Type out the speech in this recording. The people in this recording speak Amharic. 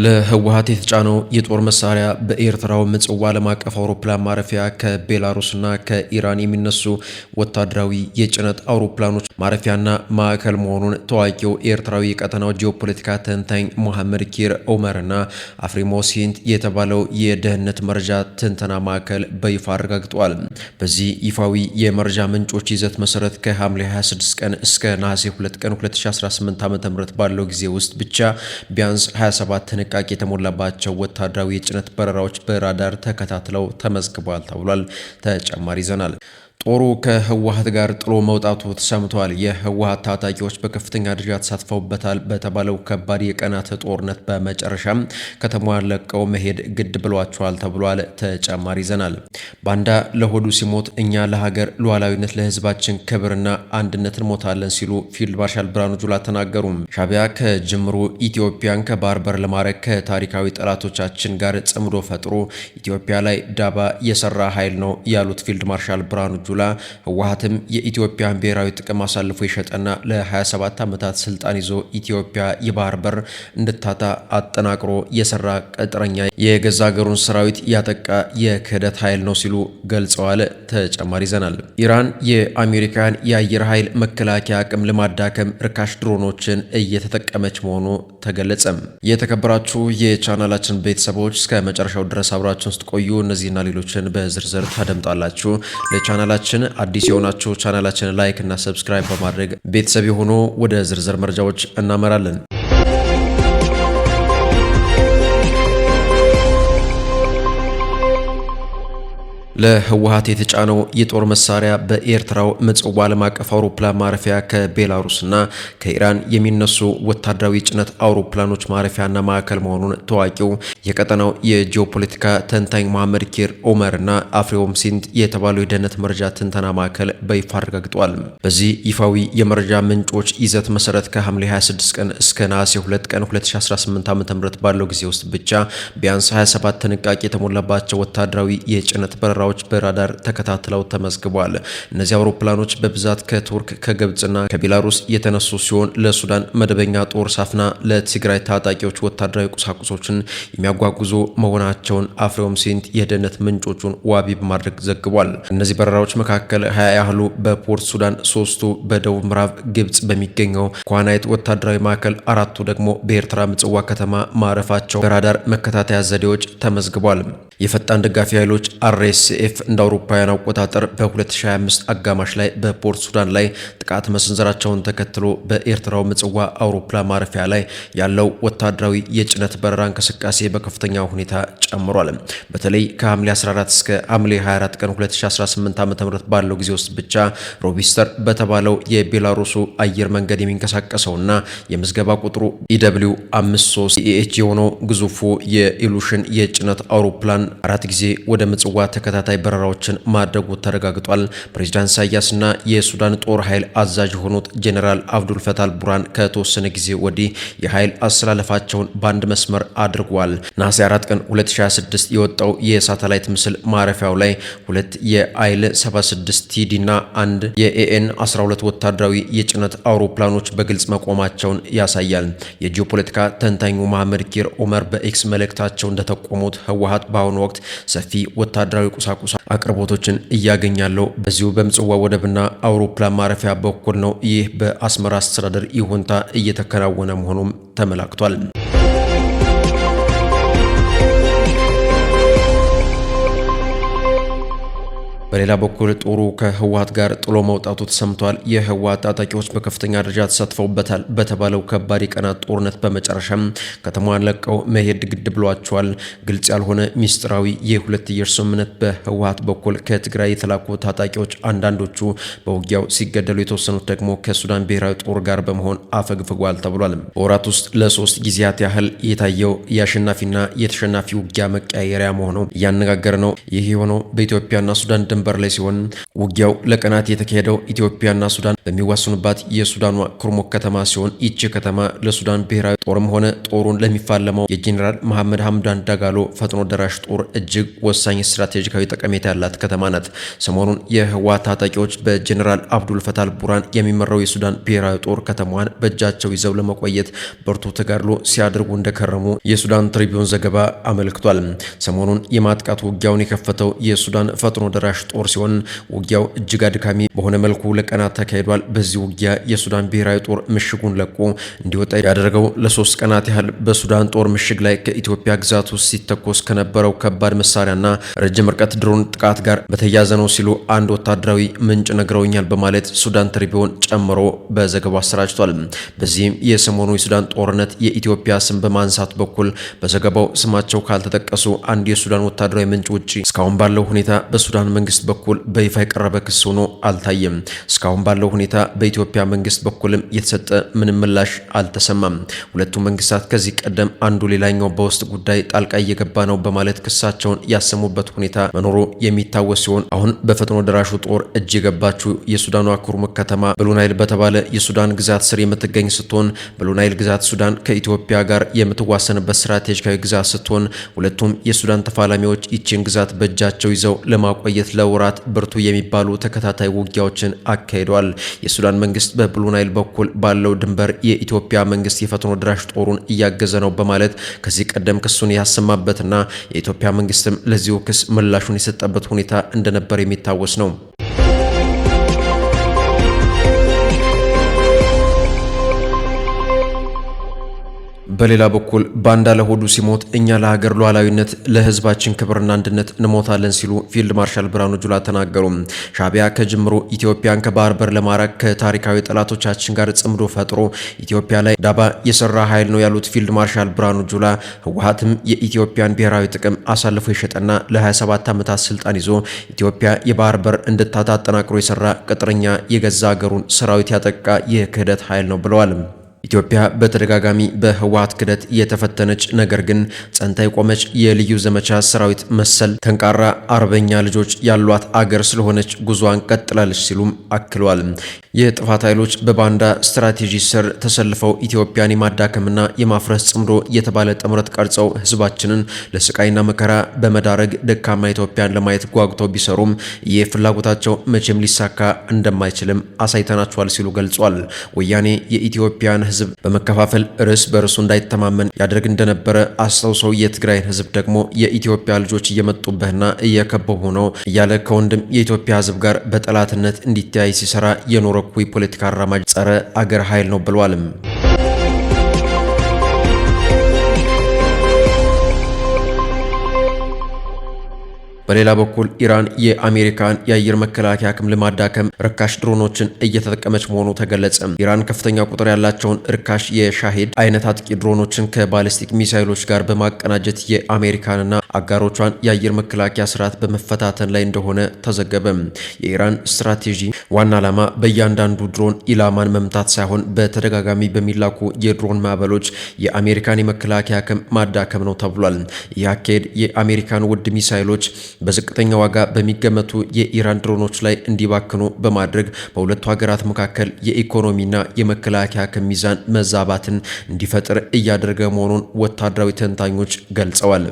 ለህወሓት የተጫነው የጦር መሳሪያ በኤርትራው ምጽዋ ዓለም አቀፍ አውሮፕላን ማረፊያ ከቤላሩስና ከኢራን የሚነሱ ወታደራዊ የጭነት አውሮፕላኖች ማረፊያና ማዕከል መሆኑን ታዋቂው ኤርትራዊ የቀጠናው ጂኦፖለቲካ ተንታኝ ሙሐመድ ኪር ዑመርና አፍሪሞሲንት የተባለው የደህንነት መረጃ ትንተና ማዕከል በይፋ አረጋግጠዋል። በዚህ ይፋዊ የመረጃ ምንጮች ይዘት መሰረት ከሐምሌ 26 ቀን እስከ ነሐሴ 2 ቀን 2018 ዓ.ም ባለው ጊዜ ውስጥ ብቻ ቢያንስ 27 ጥንቃቄ የተሞላባቸው ወታደራዊ የጭነት በረራዎች በራዳር ተከታትለው ተመዝግበዋል ተብሏል። ተጨማሪ ይዘናል። ጦሩ ከህወሓት ጋር ጥሎ መውጣቱ ተሰምቷል። የህወሓት ታጣቂዎች በከፍተኛ ደረጃ ተሳትፈውበታል በተባለው ከባድ የቀናት ጦርነት በመጨረሻም ከተማዋን ለቀው መሄድ ግድ ብሏቸዋል ተብሏል። ተጨማሪ ይዘናል። ባንዳ ለሆዱ ሲሞት እኛ ለሀገር ሉዓላዊነት ለህዝባችን ክብርና አንድነት እንሞታለን ሲሉ ፊልድ ማርሻል ብርሃኑ ጁላ ተናገሩ። ሻዕቢያ ከጅምሩ ኢትዮጵያን ከባህር በር ለማድረግ ከታሪካዊ ጠላቶቻችን ጋር ጽምዶ ፈጥሮ ኢትዮጵያ ላይ ዳባ የሰራ ኃይል ነው ያሉት ፊልድ ማርሻል ብርሃኑ ጁላ ህወሓትም የኢትዮጵያን ብሔራዊ ጥቅም አሳልፎ የሸጠና ለ27 ዓመታት ስልጣን ይዞ ኢትዮጵያ የባህር በር እንድታጣ አጠናቅሮ የሰራ ቅጥረኛ የገዛ ሀገሩን ሰራዊት ያጠቃ የክህደት ኃይል ነው ሲሉ ገልጸዋል። ተጨማሪ ይዘናል። ኢራን የአሜሪካን የአየር ኃይል መከላከያ አቅም ለማዳከም ርካሽ ድሮኖችን እየተጠቀመች መሆኑ ተገለጸም። የተከበራችሁ የቻናላችን ቤተሰቦች እስከ መጨረሻው ድረስ አብራችሁን ስትቆዩ እነዚህና ሌሎችን በዝርዝር ታደምጣላችሁ። ለቻናላችን አዲስ የሆናችሁ ቻናላችንን ላይክ እና ሰብስክራይብ በማድረግ ቤተሰብ የሆኑ ወደ ዝርዝር መረጃዎች እናመራለን። ለህወሓት የተጫነው የጦር መሳሪያ በኤርትራው ምጽዋ ዓለም አቀፍ አውሮፕላን ማረፊያ ከቤላሩስና ከኢራን የሚነሱ ወታደራዊ ጭነት አውሮፕላኖች ማረፊያና ማዕከል መሆኑን ታዋቂው የቀጠናው የጂኦፖለቲካ ተንታኝ ሙሐመድ ኪር ዑመርና አፍሪሞሲንት የተባለው የደህንነት መረጃ ትንተና ማዕከል በይፋ አረጋግጠዋል። በዚህ ይፋዊ የመረጃ ምንጮች ይዘት መሰረት ከሐምሌ 26 ቀን እስከ ነሐሴ 2 ቀን 2018 ዓ.ም ባለው ጊዜ ውስጥ ብቻ ቢያንስ 27 ጥንቃቄ የተሞላባቸው ወታደራዊ የጭነት በረራዎች በራዳር ተከታትለው ተመዝግበዋል። እነዚህ አውሮፕላኖች በብዛት ከቱርክ ከግብጽና ከቤላሩስ የተነሱ ሲሆን ለሱዳን መደበኛ ጦር ሳፍና ለትግራይ ታጣቂዎች ወታደራዊ ቁሳቁሶችን የሚያጓጉዙ መሆናቸውን አፍሪሞሲንት የደህንነት ምንጮቹን ዋቢ በማድረግ ዘግቧል። እነዚህ በረራዎች መካከል 20 ያህሉ በፖርት ሱዳን፣ 3ቱ በደቡብ ምዕራብ ግብጽ በሚገኘው ኳናይት ወታደራዊ ማዕከል፣ 4ቱ ደግሞ በኤርትራ ምጽዋ ከተማ ማረፋቸው በራዳር መከታተያ ዘዴዎች ተመዝግቧል። የፈጣን ደጋፊ ኃይሎች RSF እንደ አውሮፓውያን አቆጣጠር በ2025 አጋማሽ ላይ በፖርት ሱዳን ላይ ጥቃት መሰንዘራቸውን ተከትሎ በኤርትራው ምጽዋ አውሮፕላን ማረፊያ ላይ ያለው ወታደራዊ የጭነት በረራ እንቅስቃሴ በከፍተኛ ሁኔታ ጨምሯል። በተለይ ከሐምሌ 14 እስከ ሐምሌ 24 ቀን 2018 ዓ.ም ባለው ጊዜ ውስጥ ብቻ ሮቢስተር በተባለው የቤላሩሱ አየር መንገድ የሚንቀሳቀሰውና የምዝገባ ቁጥሩ EW53 የሆነው ግዙፉ የኢሉሽን የጭነት አውሮፕላን 4 ጊዜ ወደ ምጽዋ ተከታታይ በረራዎችን ማድረጉ ተረጋግጧል። ፕሬዝዳንት ኢሳያስና የሱዳን ጦር ኃይል አዛዥ የሆኑት ጄኔራል አብዱል ፈታህ ቡርሃን ከተወሰነ ጊዜ ወዲህ የኃይል አስተላለፋቸውን በአንድ መስመር አድርጓል። ነሐሴ 4 ቀን 2026 የወጣው የሳተላይት ምስል ማረፊያው ላይ 2 የአይል 76 ቲዲ እና 1 የኤኤን 12 ወታደራዊ የጭነት አውሮፕላኖች በግልጽ መቆማቸውን ያሳያል። የጂኦፖለቲካ ተንታኙ ሙሐመድ ኪር ዑመር በኤክስ መልእክታቸው እንደተቆሙት ህወሓት በአሁኑ ወቅት ሰፊ ወታደራዊ ቁሳቁስ አቅርቦቶችን እያገኛለው በዚሁ በምጽዋ ወደብና አውሮፕላን ማረፊያ በኩል ነው። ይህ በአስመራ አስተዳደር ይሁንታ እየተከናወነ መሆኑም ተመላክቷል። በሌላ በኩል ጦሩ ከህወሓት ጋር ጥሎ መውጣቱ ተሰምቷል። የህወሓት ታጣቂዎች በከፍተኛ ደረጃ ተሳትፈውበታል በተባለው ከባድ የቀናት ጦርነት በመጨረሻም ከተማዋን ለቀው መሄድ ግድ ብሏቸዋል። ግልጽ ያልሆነ ሚስጥራዊ የሁለትዮሽ ስምምነት በህወሓት በኩል ከትግራይ የተላኩ ታጣቂዎች አንዳንዶቹ በውጊያው ሲገደሉ፣ የተወሰኑት ደግሞ ከሱዳን ብሔራዊ ጦር ጋር በመሆን አፈግፍጓል ተብሏል። በወራት ውስጥ ለ3 ጊዜያት ያህል የታየው የአሸናፊና የተሸናፊ ውጊያ መቀያየሪያ መሆኑ እያነጋገረ ነው። ይህ የሆነው በኢትዮጵያና ሱዳን ድንበር ላይ ሲሆን ውጊያው ለቀናት የተካሄደው ኢትዮጵያና ሱዳን በሚዋሰኑባት የሱዳኗ ኩርሙክ ከተማ ሲሆን ይቺ ከተማ ለሱዳን ብሔራዊ ጦርም ሆነ ጦሩን ለሚፋለመው የጄኔራል መሐመድ ሐምዳን ዳጋሎ ፈጥኖ ደራሽ ጦር እጅግ ወሳኝ ስትራቴጂካዊ ጠቀሜታ ያላት ከተማ ናት። ሰሞኑን የህወሓት ታጣቂዎች በጄኔራል አብዱል ፈታል ቡራን የሚመራው የሱዳን ብሔራዊ ጦር ከተማዋን በእጃቸው ይዘው ለመቆየት ብርቱ ተጋድሎ ሲያደርጉ እንደከረሙ የሱዳን ትሪቢዩን ዘገባ አመልክቷል። ሰሞኑን የማጥቃት ውጊያውን የከፈተው የሱዳን ፈጥኖ ደራሽ ጦር ሲሆን ውጊያው እጅግ አድካሚ በሆነ መልኩ ለቀናት ተካሂዷል። በዚህ ውጊያ የሱዳን ብሔራዊ ጦር ምሽጉን ለቆ እንዲወጣ ያደረገው ለ3 ቀናት ያህል በሱዳን ጦር ምሽግ ላይ ከኢትዮጵያ ግዛት ውስጥ ሲተኮስ ከነበረው ከባድ መሳሪያና ረጅም ርቀት ድሮን ጥቃት ጋር በተያያዘ ነው ሲሉ አንድ ወታደራዊ ምንጭ ነግረውኛል በማለት ሱዳን ትሪቢዩን ጨምሮ በዘገባው አሰራጭቷል። በዚህም የሰሞኑ የሱዳን ጦርነት የኢትዮጵያ ስም በማንሳት በኩል በዘገባው ስማቸው ካልተጠቀሱ አንድ የሱዳን ወታደራዊ ምንጭ ውጪ እስካሁን ባለው ሁኔታ በሱዳን መንግስት በኩል በይፋ የቀረበ ክስ ሆኖ አልታየም። እስካሁን ባለው ሁኔታ በኢትዮጵያ መንግስት በኩልም የተሰጠ ምንም ምላሽ አልተሰማም። ሁለቱ መንግስታት ከዚህ ቀደም አንዱ ሌላኛው በውስጥ ጉዳይ ጣልቃ እየገባ ነው በማለት ክሳቸውን ያሰሙበት ሁኔታ መኖሩ የሚታወስ ሲሆን አሁን በፈጥኖ ደራሹ ጦር እጅ የገባችው የሱዳኗ ኩርሙክ ከተማ ብሉ ናይል በተባለ የሱዳን ግዛት ስር የምትገኝ ስትሆን ብሉ ናይል ግዛት ሱዳን ከኢትዮጵያ ጋር የምትዋሰንበት ስትራቴጂካዊ ግዛት ስትሆን ሁለቱም የሱዳን ተፋላሚዎች ይቺን ግዛት በእጃቸው ይዘው ለማቆየት ለወራት ብርቱ የሚባሉ ተከታታይ ውጊያዎችን አካሂደዋል። የሱዳን መንግስት በብሉ ናይል በኩል ባለው ድንበር የኢትዮጵያ መንግስት የፈጥኖ ደራሽ ጦሩን እያገዘ ነው በማለት ከዚህ ቀደም ክሱን ያሰማበትና የኢትዮጵያ መንግስትም ለዚሁ ክስ ምላሹን የሰጠበት ሁኔታ እንደነበር የሚታወስ ነው። በሌላ በኩል ባንዳ ለሆዱ ሲሞት እኛ ለሀገር ሉዓላዊነት ለህዝባችን ክብርና አንድነት እንሞታለን ሲሉ ፊልድ ማርሻል ብርሃኑ ጁላ ተናገሩ። ሻዕቢያ ከጅምሩ ኢትዮጵያን ከባህር በር ለማራቅ ከታሪካዊ ጠላቶቻችን ጋር ጽምዶ ፈጥሮ ኢትዮጵያ ላይ ዳባ የሰራ ኃይል ነው ያሉት ፊልድ ማርሻል ብርሃኑ ጁላ ህወሓትም የኢትዮጵያን ብሔራዊ ጥቅም አሳልፎ የሸጠና ለ27 ዓመታት ስልጣን ይዞ ኢትዮጵያ የባህር በር እንድታጣ አጠናክሮ የሰራ ቅጥረኛ የገዛ ሀገሩን ሰራዊት ያጠቃ የክህደት ኃይል ነው ብለዋል። ኢትዮጵያ በተደጋጋሚ በህወሓት ክደት የተፈተነች ነገር ግን ጸንታ የቆመች የልዩ ዘመቻ ሰራዊት መሰል ተንቃራ አርበኛ ልጆች ያሏት አገር ስለሆነች ጉዟን ቀጥላለች ሲሉም አክለዋል። የጥፋት ኃይሎች በባንዳ ስትራቴጂ ስር ተሰልፈው ኢትዮጵያን የማዳከምና የማፍረስ ጽምዶ የተባለ ጥምረት ቀርጸው ህዝባችንን ለስቃይና መከራ በመዳረግ ደካማ ኢትዮጵያን ለማየት ጓጉተው ቢሰሩም ይህ ፍላጎታቸው መቼም ሊሳካ እንደማይችልም አሳይተናቸዋል ሲሉ ገልጿል። ወያኔ የኢትዮጵያን ህዝብ በመከፋፈል እርስ በርሱ እንዳይተማመን ያደርግ እንደነበረ አስታውሰው የትግራይን ህዝብ ደግሞ የኢትዮጵያ ልጆች እየመጡበትና እየከበቡ ነው እያለ ከወንድም የኢትዮጵያ ህዝብ ጋር በጠላትነት እንዲተያይ ሲሰራ የኖረ ኩይ ፖለቲካ አራማጅ ጸረ አገር ኃይል ነው ብለዋልም። በሌላ በኩል ኢራን የአሜሪካን የአየር መከላከያ አቅም ለማዳከም ርካሽ ድሮኖችን እየተጠቀመች መሆኑ ተገለጸ። ኢራን ከፍተኛ ቁጥር ያላቸውን ርካሽ የሻሄድ አይነት አጥቂ ድሮኖችን ከባሊስቲክ ሚሳይሎች ጋር በማቀናጀት የአሜሪካንና አጋሮቿን የአየር መከላከያ ስርዓት በመፈታተን ላይ እንደሆነ ተዘገበ። የኢራን ስትራቴጂ ዋና ዓላማ በእያንዳንዱ ድሮን ኢላማን መምታት ሳይሆን በተደጋጋሚ በሚላኩ የድሮን ማዕበሎች የአሜሪካን የመከላከያ አቅም ማዳከም ነው ተብሏል። ይህ አካሄድ የአሜሪካን ውድ ሚሳይሎች በዝቅተኛ ዋጋ በሚገመቱ የኢራን ድሮኖች ላይ እንዲባክኑ በማድረግ በሁለቱ ሀገራት መካከል የኢኮኖሚና የመከላከያ ሚዛን መዛባትን እንዲፈጥር እያደረገ መሆኑን ወታደራዊ ተንታኞች ገልጸዋል።